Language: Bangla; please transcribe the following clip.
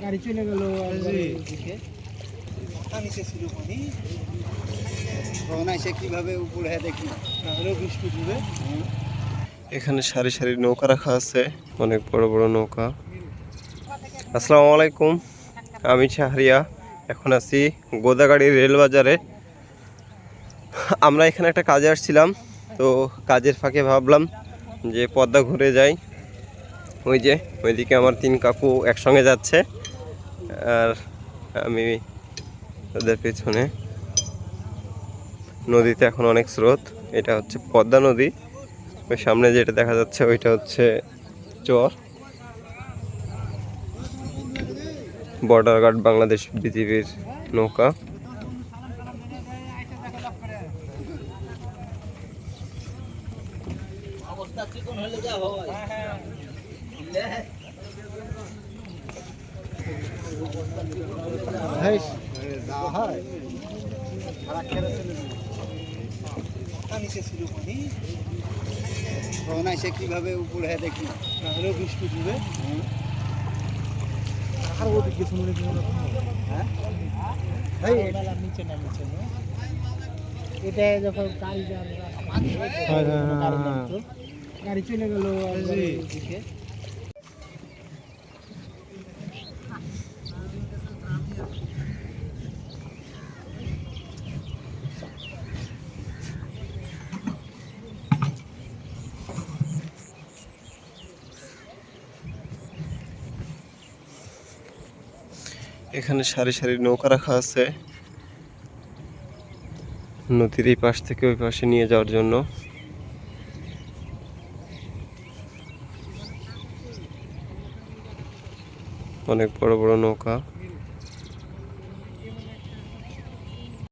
গাড়ি চলে গেল নিচে ছিল পানি তখন এসে কিভাবে উপরে দেখি বৃষ্টি পড়বে। এখানে সারি সারি নৌকা রাখা আছে, অনেক বড় বড় নৌকা। আসসালামু আলাইকুম, আমি শাহরিয়া। এখন আছি গোদাগাড়ি রেল বাজারে। আমরা এখানে একটা কাজে আসছিলাম, তো কাজের ফাঁকে ভাবলাম যে পদ্মা ঘুরে যাই। ওই যে ওইদিকে আমার 3 কাকু একসঙ্গে যাচ্ছে, আর আমি ওদের পেছনে। নদীতে এখন অনেক স্রোত। এটা হচ্ছে পদ্মা নদী। ওই সামনে যেটা দেখা যাচ্ছে ওইটা হচ্ছে চর। বর্ডার গার্ড বাংলাদেশ বিজিবির নৌকা। নিচে ছিল পানি তখন এসে কিভাবে উপরে দেখি বৃষ্টি পড়বে। আর ওদিকে শুনে নিচে নামিছে এটা যখন গাড়ি চলে গেল দিকে। এখানে সারি সারি নৌকা রাখা আছে নদীর এই পাশ থেকে ওই পাশে নিয়ে যাওয়ার জন্য। অনেক বড় বড় নৌকা।